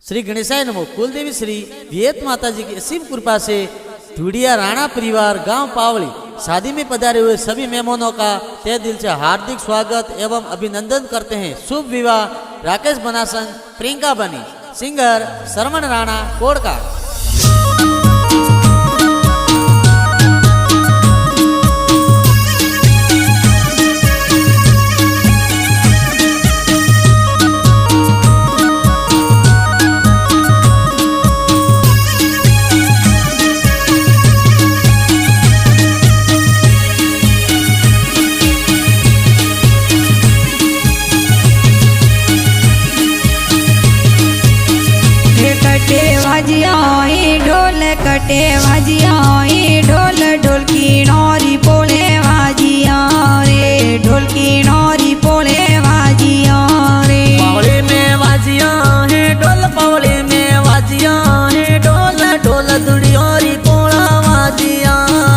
श्री गणेशाय नमो। कुलदेवी श्री वियत माता जी की असीम कृपा से धुड़िया राणा परिवार गांव पावली शादी में पधारे हुए सभी मेहमानों का तहे दिल से हार्दिक स्वागत एवं अभिनंदन करते हैं। शुभ विवाह राकेश बनासन प्रियंका बनी। सिंगर श्रवण राणा कोड़का। कटे वाजिया ढोल ढोलकी नौरी पोले वाजिया रे ढोलकी नौरी पोले वाजिया रे। पावली में वाजिया है ढोल, पावली में वाजिया है ढोल, ढोल दुड़ियोरी पोला वाजिया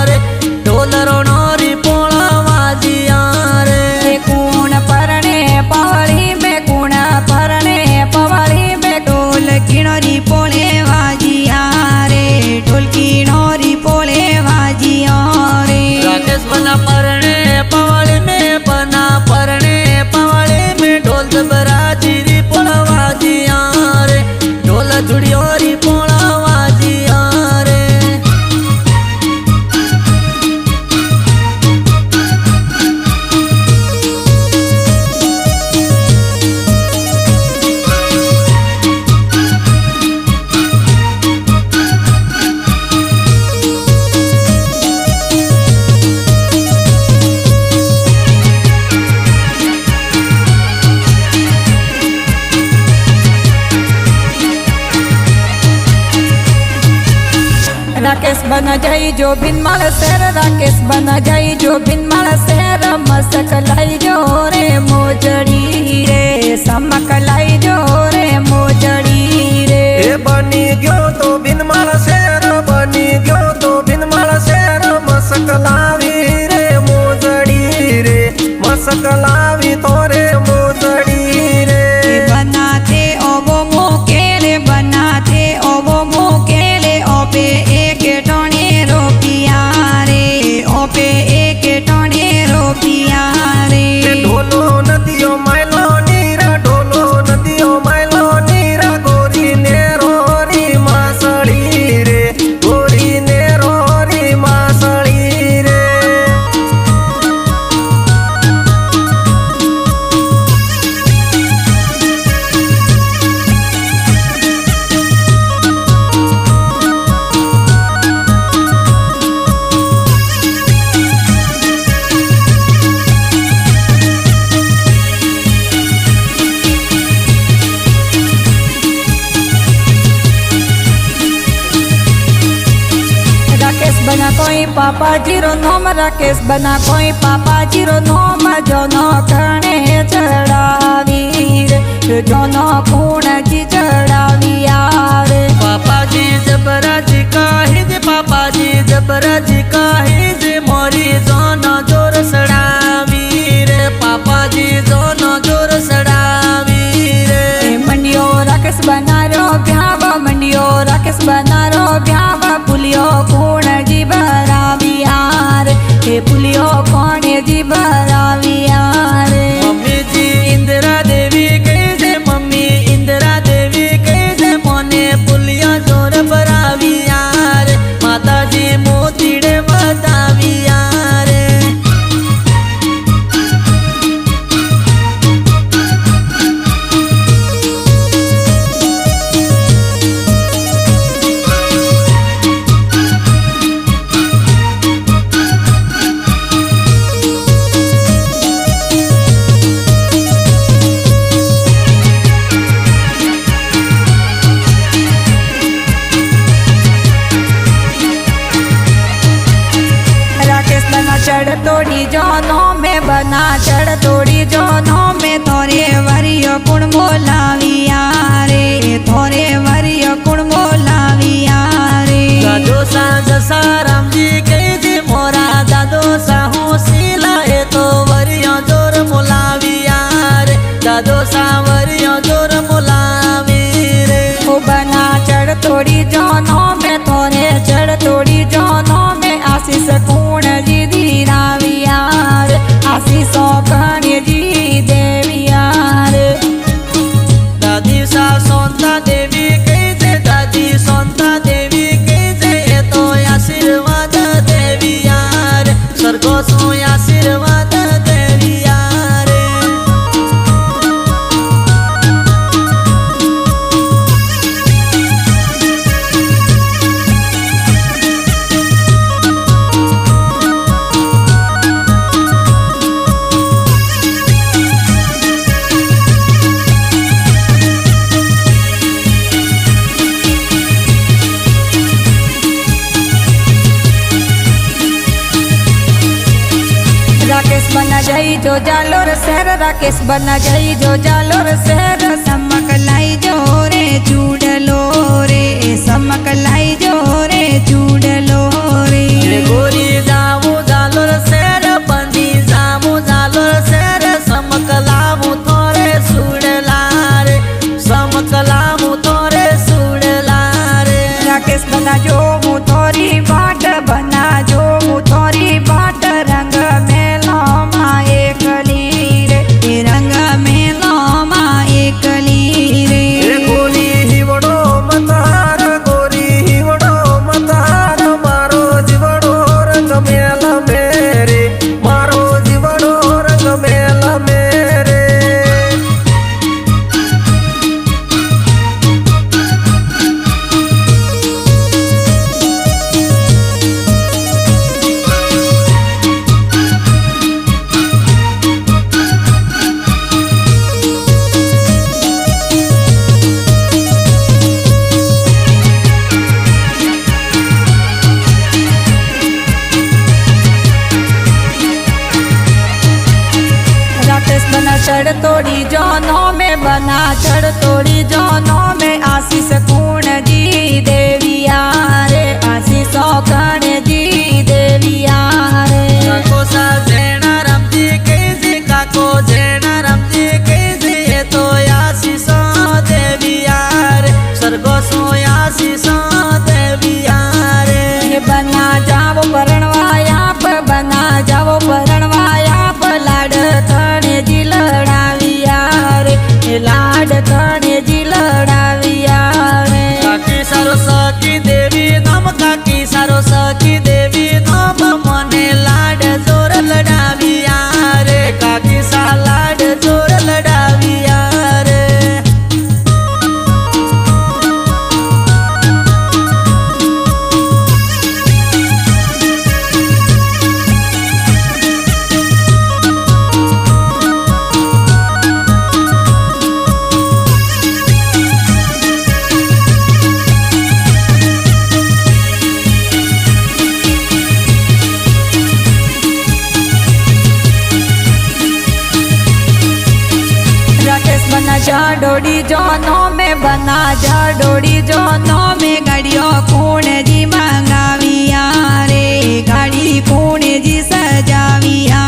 रे ढोल रो नौरी पोला वाजिया रे। कूण परने पावली में कूण परने पावली में ढोल किनोरी पोले वाजिया रे ढोलकी नौरी पोले वाजिया रे। राकेश बना परने पावली में बना परने पावली में ढोल जबराजी री पोला वाजिया रे ढोल दुड़ियोरी पोला वाजिया रे। राकेश बना जाई जो भिनमाल शहर, राकेश बना जाई जो भिनमाल शहर। मसक लाई जो रे मोजड़ी रे समक लाई जो रे मोजड़ी रे। बनी गयो तो भिनमाल शहर, बनी गयो तो भिनमाल शहर। मसक लावी रे मोजड़ी रे मसक लावी तोरे मोजड़ी रे। बनाते ओबो मोकेले बनाते ओबो मोकेले ओपे एक टोने रोपिया रे ओपे एक टोने रोपिया रे। ढोलो नदियो माइलो नीरा ढोलो नदियो माइलो नीरा। गोरी ने रोरी मासड़ी रे गोरी ने रोरी मासड़ी रे। राकेश बना कोई पापा जीरो नोम, राकेश बना कोई पापा जीरो नोम। जो नो कणे चढ़ावी रे जो नो खूण जी चढ़ावी यार। पापा जी जबराजी का हिज, पापा जी जबराजी का हिज। मोरी जोनो जोर सड़ावी रे पापा जी जोनो जोर सड़ावी रे। मंडियो राकेश बना रो ब्याव, मंडियो राकेश बना रो ब्याव। पुलियो खूण जी भरावी यार हे पुलियो कोणे जी भरावी यार। मम्मी जी इंदिरा देवी गई जे, मम्मी इंदिरा देवी जो जालोर शहर राकेश बना जाई जो जालोर शहर समक लाई जो रे चूडलो रे समक लाई जो रे चूडलो रे गोरी जामू जालोर शहर बंदी जामू जालोर शहर समकलामू तोरे सुडला रे समकलामू तोरे सुडला रे राकेश बना जो मु थोरी बाट बना जो मु थोरी बाट रंग मेलो मा एकली रे रंग मेलो मा एकली रे गोरी हिवड़ो मतार गोरी हिवड़ो मतार मारो जीवड़ो रंग मेल मेरे मारो जीवड़ो रंग मेल मेरे राकेश बना चढ़ तोड़ी जोनों में बना चढ़ तोड़ी जोनों में आशीष कूण जी देविया रे आशीष कण जी देविया रे काको सा जेना रमजी केजी काको जेना रमजी केजी ये तो आशीषो देविया रे सरगो सो आशीषो देविया रे ये बना जाओ परणवाया बना जाओ परणवाया लाड थणे जी लड़ाविया रे लाड थणे जी लड़ाविया रे काकी सारो सखी देवी नाम काकी सारो सखी देवी नाम मने लाड जोर लडाविया रे काकी सा लाड जोर लडाविया रे राकेश बना जाडोड़ी जोनों में बना जाडोड़ी जोनों में गाड़ियों कूण जी मंगाविया रे गाड़ी कूण जी सजाविया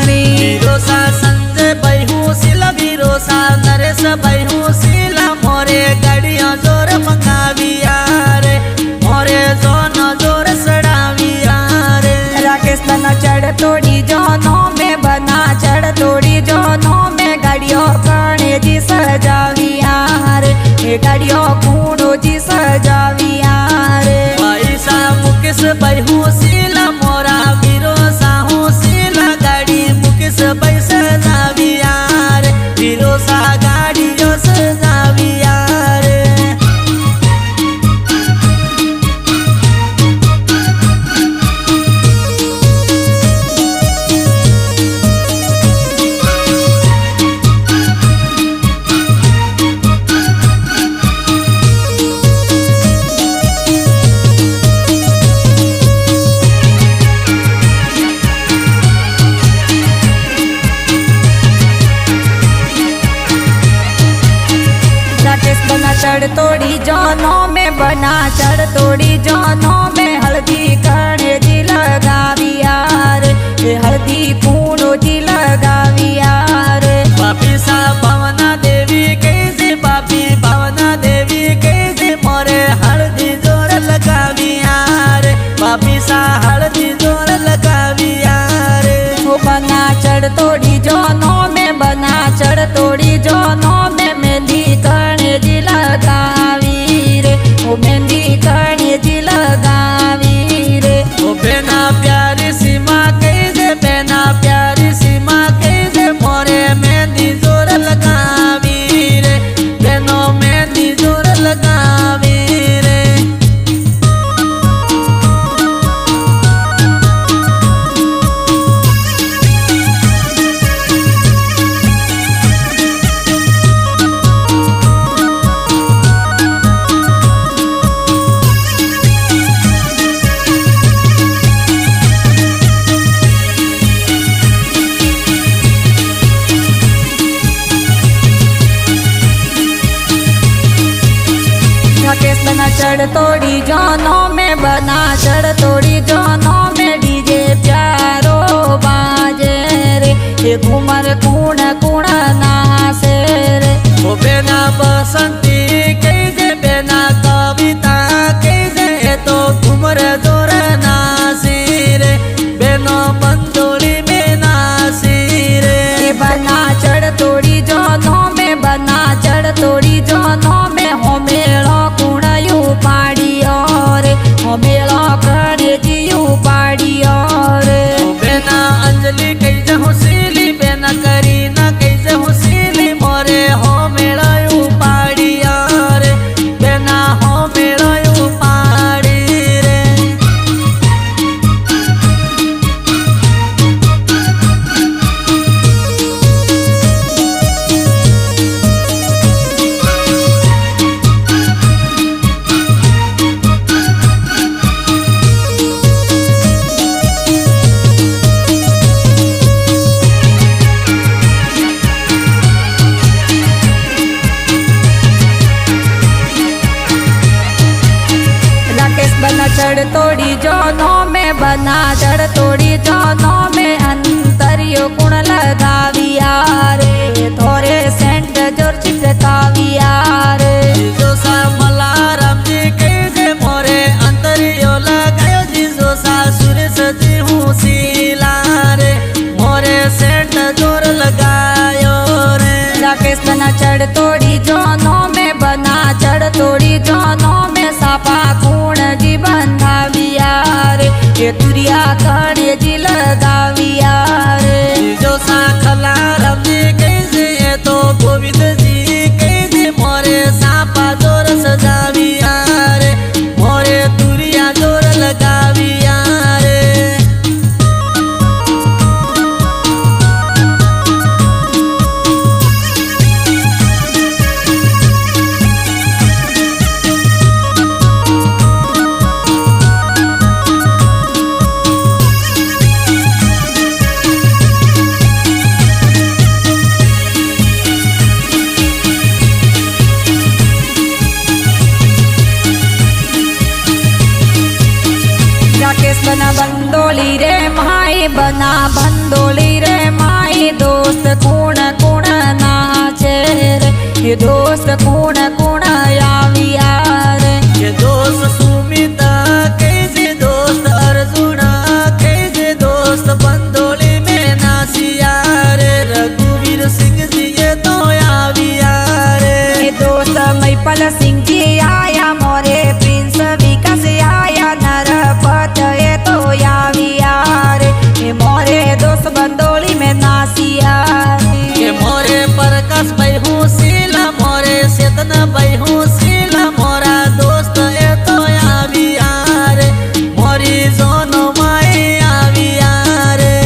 रे वीरोसा संजय बैहू सिला वीरोसा नरेश बैहू सिला मोरे गाड़ियां जोर मंगाविया रे मोरे जोन जोर सड़ाविया रे राकेश बना चढ़ तोड़ी जोनों में बना चढ़ तोड़ी जोनों में गाड़ियों कणे जी सजाविया रे गाड़ियों कूणो जी सजाविया रे पैसा मुकेश बैहू सिला मोरा वीरोसा हूँ सिला गाड़ी मुकेश पैसा जाविया रे वीरोसा गाड़ी जो सजाविया रे राकेश बना चढ़ तोड़ी जोनों में बना चढ़ तोड़ी जोनों में हल्दी कणे जी लगाविया रे हल्दी कूणो जी लगाविया रे पापी सा भावना देवी कैसे पापी भावना देवी कैसे मोरे हल्दी जोर लगाविया रे पापी सा हल्दी जोर लगाविया रे वो बना चढ़ तोड़ी जोनों में बना चढ़ तोड़ी जोनों में मेहंदी कणे जी लगावी रे वो मेहंदी कणे जी लगावी रे ओ बेना प्यारी सीमा कैसे बेना प्यारी राकेश बना चढ़ तोड़ी जानो में बना चढ़ तोड़ी जानो में डीजे प्यारो बाजे रे ये घूमर कूण कूण नासे रे ओ बेना बसंती कैसे बेना कविता कैसे तो घुमर जोर नासी रे बेनो बंदोली में नासी रे बना चढ़ तोड़ी जानो में बना चढ़ तोड़ी जानो में हो मेलो कुणयू पाड़ी और हो मेलो करे जियू पाड़ी और बेना अंजलि कैसे हुसीली बेना करीना कैसे हुसीली मोरे हो मेळायू पाड़ी यार बेना हो मेळायू पाड़ी रे राकेश बना चढ़ तोड़ी जानो में बना चढ़ तोड़ी जानो में अंतरियो कुण लगाविया रे थोरे सेंट जोर चिटकाविया रे जीजो सा मलाराम जी कैसे मोरे अंतरियो लगायो जीजो सा सुरेश जी हूँ सीला रे मोरे सेंट जोर लगायो रे राकेश बना चढ़ तोड़ी जानो में बना चढ़ तोड़ी जानो में सापा खूण जी बंधाविया रे ये तुरिया कड़े जी लगाविया रे जीजो सा खलाराम जी कैसे ये तो गोविंद जी कैसे मोरे सापा जोर सजाविया रे मोरे तुरिया जोर लगाविया रे राकेश बना बंदोली रे माई बना बंदोली रे माई दोस्त कूण कूण नाचे रे ये दोस्त कूण कूण आविया रे ये दोस्त सुमिता कैसे दोस्त अर्जुना कैसे दोस्त बंदोली में नासिया रे रघुवीर सिंह जी ये तो आविया रे ये दोस्त मैपल सिंह जी आया मोरे प्रिंस विकास आया नरपत ये तो आविया रे ये मोरे दोस्त बंदोली में नासिया ये मोरे प्रकाश भाई हूँ सीला मोरे चेतन भाई हूँ सीला मोरा दोस्त ये तो आविया रे मोरी जोनो माई आविया रे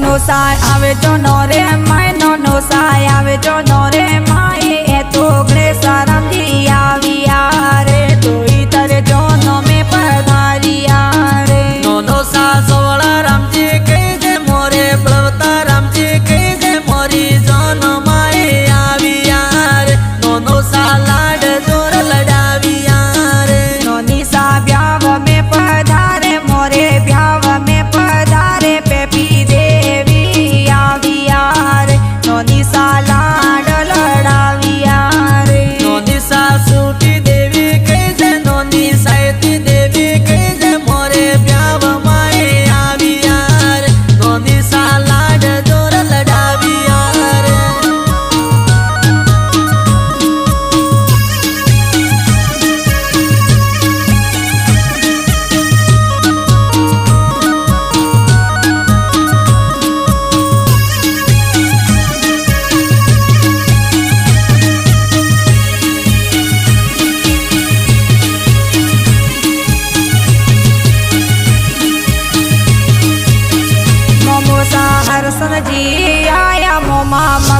नो साय आवे जो नो रे माय नो साय आवे जो नो रे माय ए तो गणे सारम जी आविया रे तो इतर जो नो में पधारिया रे नो सा सोला राम जी कैसे मोरे प्रवता राम जी कैसे मोरी जोनो माई आविया रे नो सा लाड जोर लडाविया रे नो निशा ब्याव में पधारे मोरे ब्याव में पधारे पेपी देवी आविया रे नो निशा लाड लड़ावी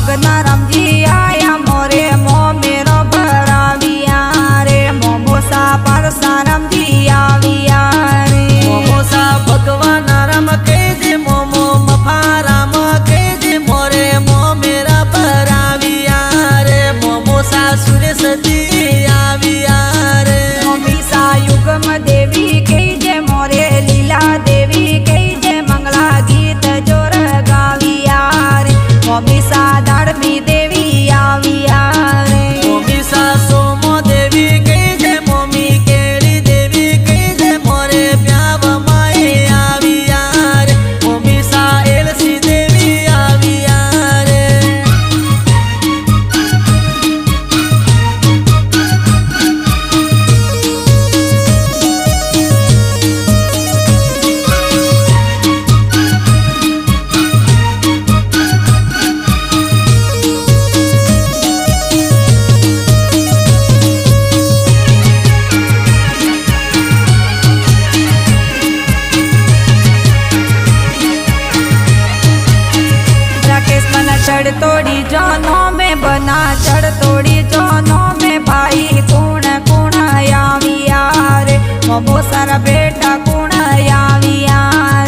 મગના રામજી આયા મોરે મો મેરો ભરાવિયા રે મોમોસા પરસા રામજી આવ્યા રે મોમોસા ભગવાન રામ કે જે મોમો મફા રામ કે જે મોરે મો મેરા ભરાવિયા રે મોમોસા સુરેશજી આવ્યા રે મોમીસા યુગમ દેવી કઈ જે મોરે લીલા દેવી કઈ જે મંગળા ગીત જોર ગાવિયા રે મોમીસા દાડમી દેવી આવ્યા રે મોમીસા સોમો દેવી કે જે મોમી કેળી દેવી કે જે મોરે પ્યાવમાએ આવ્યા રે મોમીસા એલસી દેવી આવ્યા રે राकेश बना चढ़ तोड़ी जानो में बना चढ़ तोड़ी जानो में भाई कुण कुण आविया रे मोमो सारा बेटा कुण आविया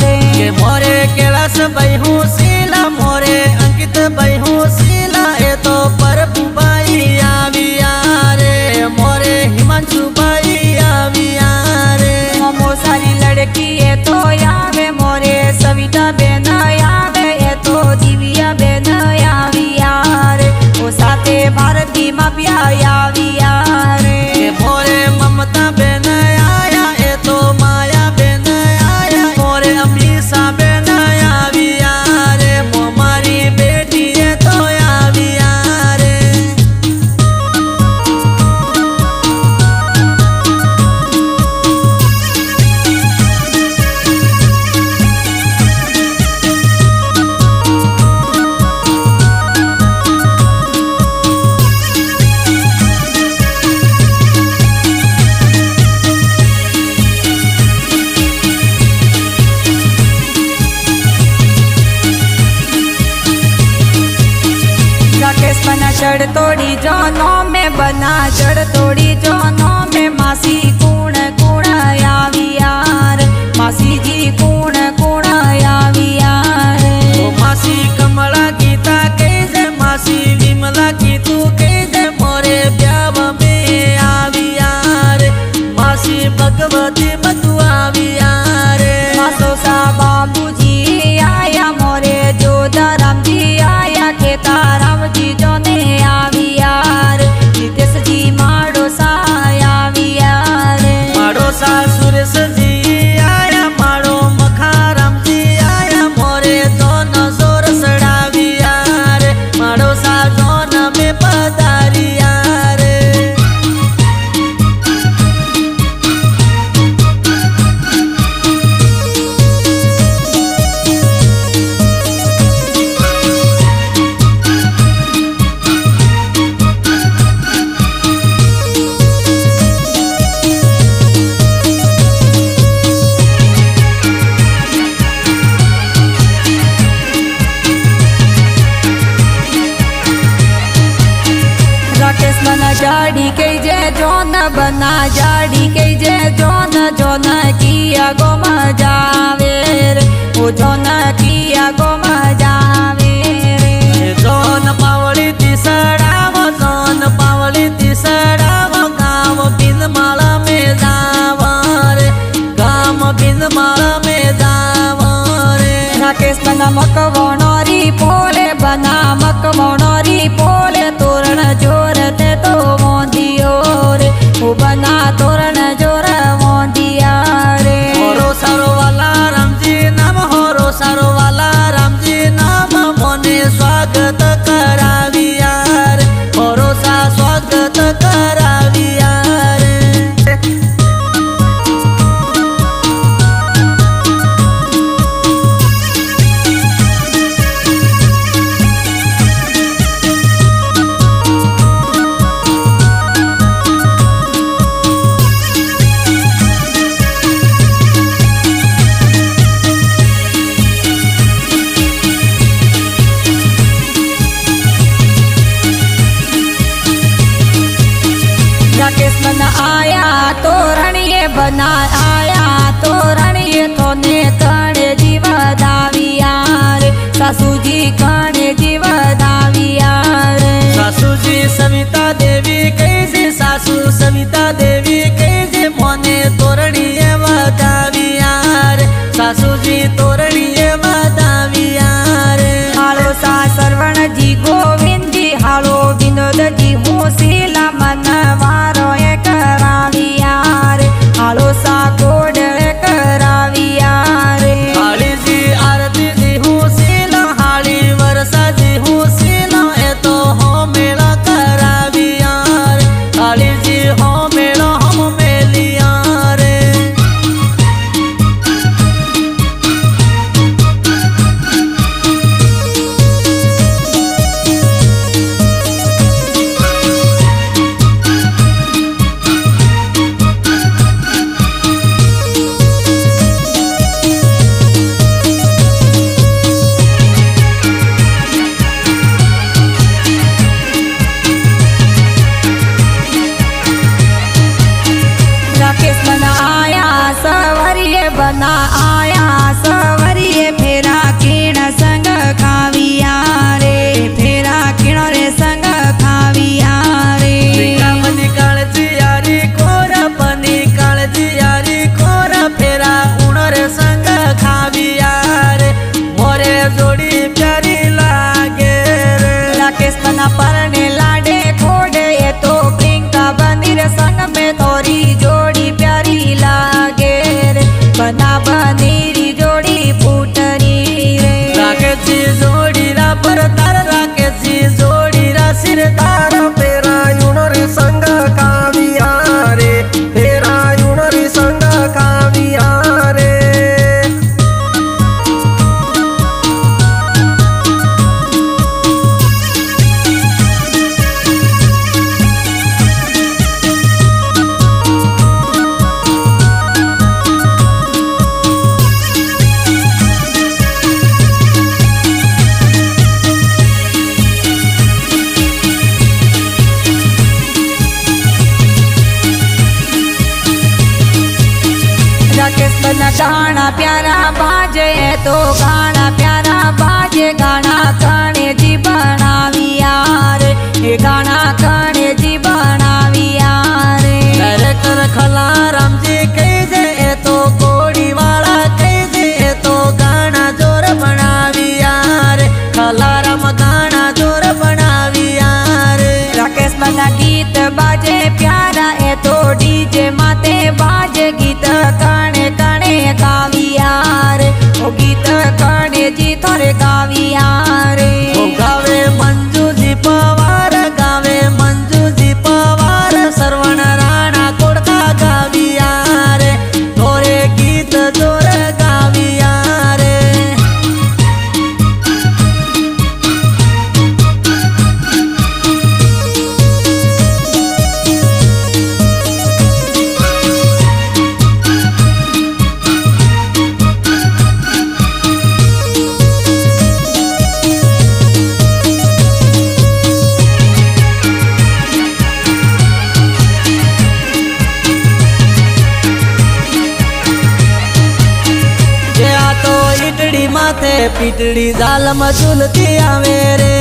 रे के मोरे कैलाश बहू शीला मोरे अंकित बहू शीला ए तो परभुबाई आविया रे मोरे हिमांशु बाई आविया रे मोमो सारी लड़की है तो आवे मोरे सविता बेन आवे है तो दिव्या बेन आविया रे ओ साथे भारती मापिया आविया रे के मोरे ममता बेन आया ए तो माया बेन आया मोरे अमीषा बेन आविया रे मोमारी बेटी ए तो आविया रे राकेश बना चढ़ तोड़ी जानो में बना चढ़ तोड़ी जानो में मासी कुण कुण आविया रे मासी जी कुण कुण आविया रे ओ मासी कमला गीता के जे मासी विमला की तू के जे मोरे ब्याव में आविया रे मासी भगवती बधु आविया रे मासो सा बाबूजी आया मोरे जोधा रामजी आया खेता रामजी जोने आविया रे नितेश जी माडो सा आविया रे माड़ो सा सुरेश जी आया माड़ो मखाराम जी आया मोरे दोनों जोर सड़ाविया रे माड़ो सा जोन में पधारिया रे राकेश बना जाड़ी के जे जोन बना जाड़ी के जे जोन जोन किया गो मजावे रे ओ जोन किया गो मजावे रे जोन पावली तिसड़ावो जोन पावली तिसड़ावो गाँव बिनमाल में जावो रे गाँव बिनमाल में जावो रे राकेश बना मकवणोरी पोले बना मकवणोरी पोले तोरण जोर ते तो मोंदियो रे ओ बना तोरण जोर मोंदिया रे होरो सारो वाला रामजी नाम होरो सारो वाला रामजी नाम मोने स्वागत कराविया रे होरो सा स्वागत कराविया रे राकेश बना आया तो रणिये बना आया तो रणिये तो ने कणे जीव दाविया रे सासूजी कणे जीव दाविया रे सासूजी सविता देवी कैसे सासू सविता देवी कैसे मोने तोरणीए वदाविया रे सासूजी तोरणीए वदाविया रे हालो सा सरवण जी गोविंद जी हालो विनोद जी मुसीला मनवारो ए कराविया रे हालो सा कोड ए कराविया रे हाली जी आरती जी हुसीला हाली वरसा जी हुसीला ए तो हो मेला कराविया रे हाली जी हो मेला हम मेलिया रे राकेश बना आया सवरिये फेरा किण संग खाविया रे फेरा किण रे संग खाविया रे पनी काळजी यारी कोरा पनी काळजी यारी कोरा फेरा उणरे संग खाविया रे मोरे जोडी प्यारी लागे रे राकेश बना परने लाडे खोडे ये तो प्रियंका बंदिर संग में तोरी जोड़ी प्यारी लागे रे बना बंदीरी जोड़ी फूटरी रे राकेशची जोडीला परतार राकेशची जोडीला सिरतार फेरा युणरी संग काविया रे फेरा युणरी संग काविया रे राकेश बना गाना प्यारा बाजे तो गाना प्यारा बाजे गाना कणे जी बनाविया रे ये गाना कणे जी बनाविया रे करे कर खला रामजी कैसे ए तो कोड़ी वाला कैसे ए तो गाना जोर बनाविया रे खला राम गाना जोर बनाविया रे राकेश बना गीत बाजे प्यारा ए तो डीजे माते बाजे गीत कणे कणे गाविया रे ओ गीत कणे जी थोरे गाविया रे ओ गावे मंजू जी पवार गावे मंजू जी पवार सरवण राणा कोडका गाविया रे थोरे गीत जोर गाविया रे જે આ તો ઈટડી માથે પીટડી જાલમ ઝૂલતી આવે રે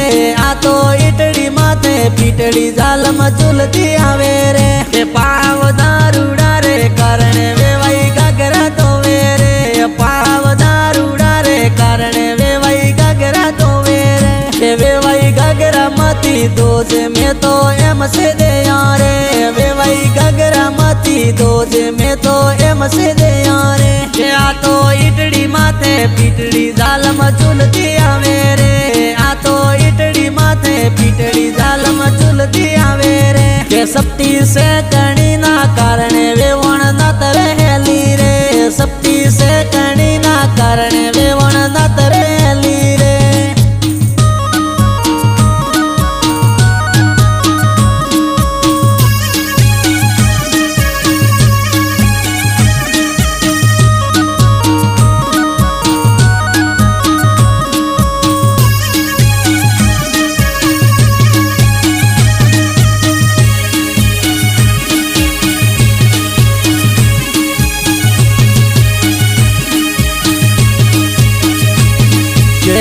આ તો ઈટડી માથે પીટડી જાલમ ઝૂલતી આવે રે તે પાવ દારૂડા રે કારણે વેવાઈ ગાગરા તો રે પાવ દારૂડા રે કારણે વેવાઈ ગાગરા તો રે તે વેવાઈ ગાગરા માંથી દોજે મેં તો એમ છે દે રે વેવાઈ ગાગરા માંથી દોજે મેં તો એમ છે દે રે જે આ તો ઈટડી માથે પીટડી જાલમ ઝૂલતી આવે રે આ તો ઈટડી માથે પીટડી જાલમ ઝૂલતી આવે રે કે સપટી સે કણી ના કારણે વેવણ નત રહેલી રે સપટી સે કણી ના કારણે વેવણ નત રહેલી રે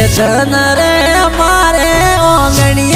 ધન રે મારે ઓગણીએ